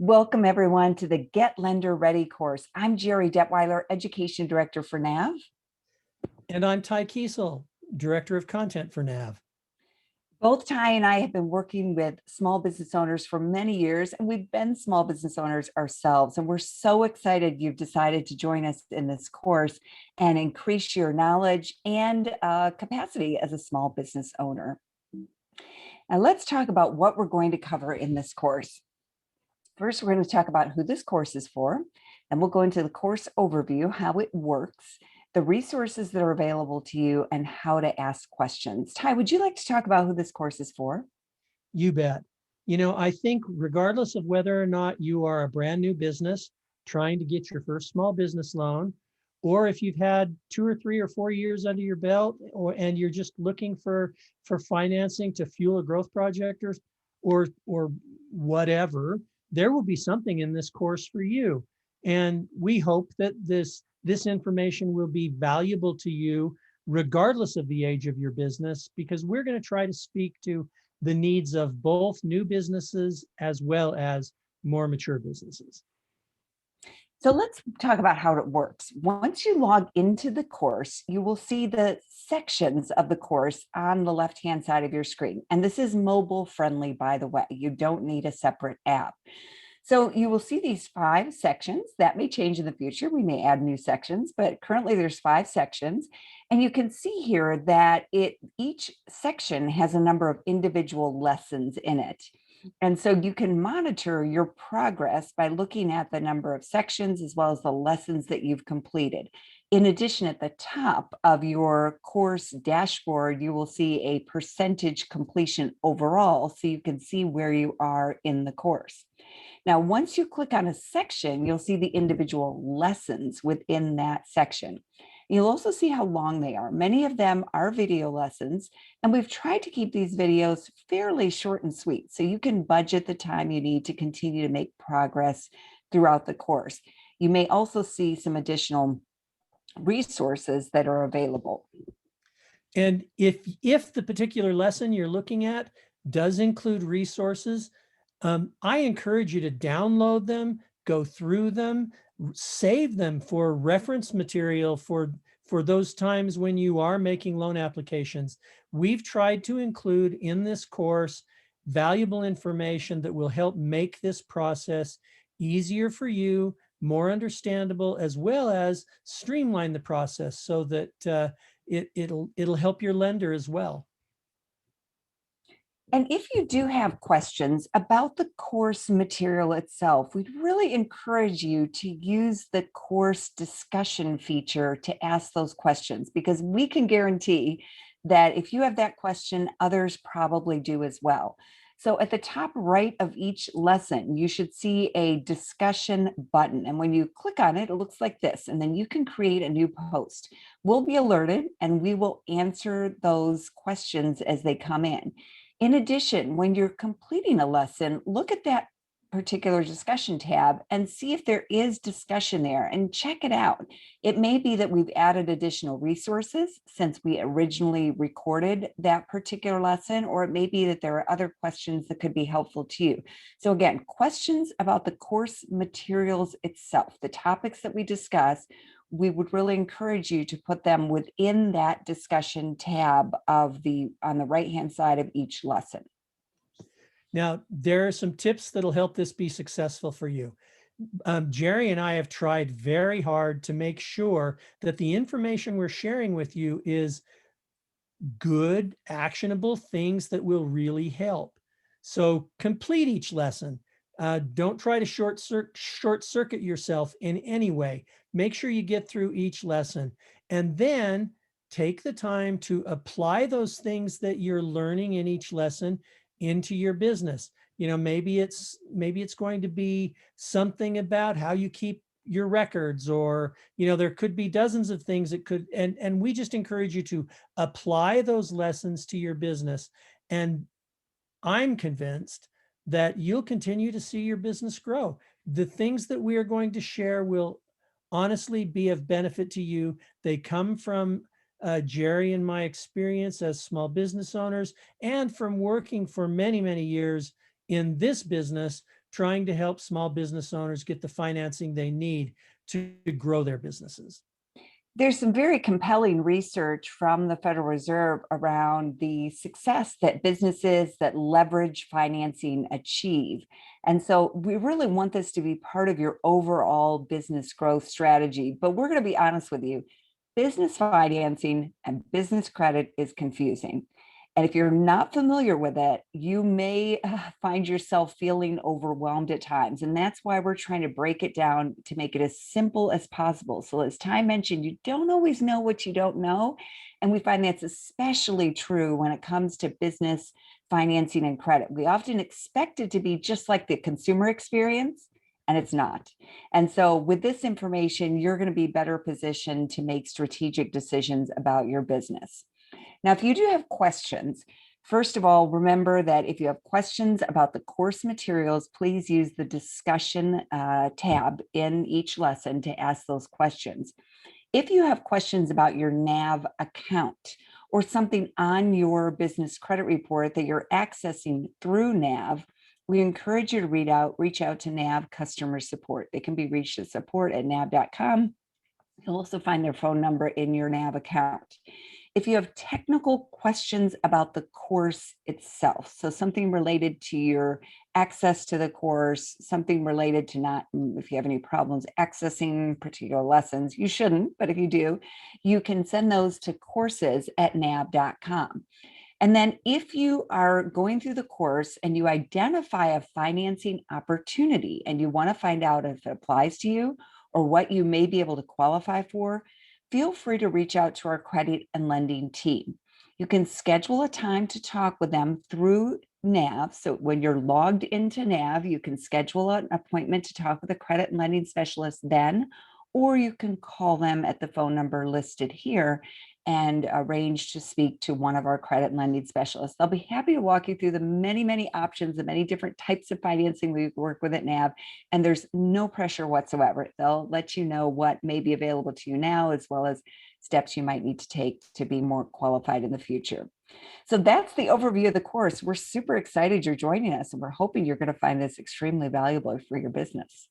Welcome everyone to the Get Lender Ready course. I'm Jerry Detweiler, Education Director for NAV. And I'm Ty Kiesel, Director of Content for NAV. Both Ty and I have been working with small business owners for many years, and we've been small business owners ourselves. And we're so excited you've decided to join us in this course and increase your knowledge and capacity as a small business owner. Now let's talk about what we're going to cover in this course. First, we're going to talk about who this course is for, and we'll go into the course overview, how it works, the resources that are available to you, and how to ask questions. Ty, would you like to talk about who this course is for? You bet. I think regardless of whether or not you are a brand new business trying to get your first small business loan, or if you've had 2 or 3 or 4 years under your belt, and you're just looking for financing to fuel a growth project or whatever, there will be something in this course for you. And we hope that this information will be valuable to you regardless of the age of your business, because we're going to try to speak to the needs of both new businesses as well as more mature businesses. So let's talk about how it works. Once you log into the course, you will see the sections of the course on the left-hand side of your screen. And this is mobile friendly, by the way. You don't need a separate app. So you will see these 5 sections. That may change in the future. We may add new sections, but currently there's 5 sections. And you can see here that each section has a number of individual lessons in it. And so you can monitor your progress by looking at the number of sections as well as the lessons that you've completed. In addition, at the top of your course dashboard, you will see a percentage completion overall, so you can see where you are in the course. Now, once you click on a section, you'll see the individual lessons within that section. You'll also see how long they are. Many of them are video lessons, and we've tried to keep these videos fairly short and sweet, so you can budget the time you need to continue to make progress throughout the course. You may also see some additional resources that are available. And if the particular lesson you're looking at does include resources, I encourage you to download them, go through them, save them for reference material for those times when you are making loan applications. We've tried to include in this course valuable information that will help make this process easier for you, more understandable, as well as streamline the process so that it'll help your lender as well. And if you do have questions about the course material itself, we'd really encourage you to use the course discussion feature to ask those questions, because we can guarantee that if you have that question, others probably do as well. So at the top right of each lesson, you should see a discussion button. And when you click on it, it looks like this, and then you can create a new post. We'll be alerted and we will answer those questions as they come in. In addition, when you're completing a lesson, look at that particular discussion tab and see if there is discussion there and check it out. It may be that we've added additional resources since we originally recorded that particular lesson, or it may be that there are other questions that could be helpful to you. So again, questions about the course materials itself, the topics that we discuss, we would really encourage you to put them within that discussion tab on the right-hand side of each lesson. Now, there are some tips that'll help this be successful for you. Jerry and I have tried very hard to make sure that the information we're sharing with you is good, actionable things that will really help. So complete each lesson. Don't try to short circuit yourself in any way. Make sure you get through each lesson, and then take the time to apply those things that you're learning in each lesson into your business. Maybe it's going to be something about how you keep your records, or there could be dozens of things that could, and we just encourage you to apply those lessons to your business. And I'm convinced that you'll continue to see your business grow. The things that we are going to share will honestly be of benefit to you. They come from Jerry and my experience as small business owners, and from working for many, many years in this business, trying to help small business owners get the financing they need to grow their businesses. There's some very compelling research from the Federal Reserve around the success that businesses that leverage financing achieve. And so we really want this to be part of your overall business growth strategy. But we're going to be honest with you, business financing and business credit is confusing. And if you're not familiar with it, you may find yourself feeling overwhelmed at times. And that's why we're trying to break it down to make it as simple as possible. So, as Ty mentioned, you don't always know what you don't know. And we find that's especially true when it comes to business financing and credit. We often expect it to be just like the consumer experience, and it's not. And so, with this information, you're going to be better positioned to make strategic decisions about your business. Now, if you do have questions, first of all, remember that if you have questions about the course materials, please use the discussion tab in each lesson to ask those questions. If you have questions about your NAV account or something on your business credit report that you're accessing through NAV, we encourage you to reach out to NAV customer support. They can be reached at support@nav.com. You'll also find their phone number in your NAV account. If you have technical questions about the course itself, so something related to your access to the course, something related to not, if you have any problems accessing particular lessons, you shouldn't, but if you do, you can send those to courses@nav.com. And then if you are going through the course and you identify a financing opportunity and you want to find out if it applies to you or what you may be able to qualify for, feel free to reach out to our credit and lending team. You can schedule a time to talk with them through NAV. So when you're logged into NAV, you can schedule an appointment to talk with a credit and lending specialist then, or you can call them at the phone number listed here and arrange to speak to one of our credit and lending specialists. They'll be happy to walk you through the many, many options, the many different types of financing we work with at NAV, and there's no pressure whatsoever. They'll let you know what may be available to you now, as well as steps you might need to take to be more qualified in the future. So that's the overview of the course. We're super excited you're joining us, and we're hoping you're going to find this extremely valuable for your business.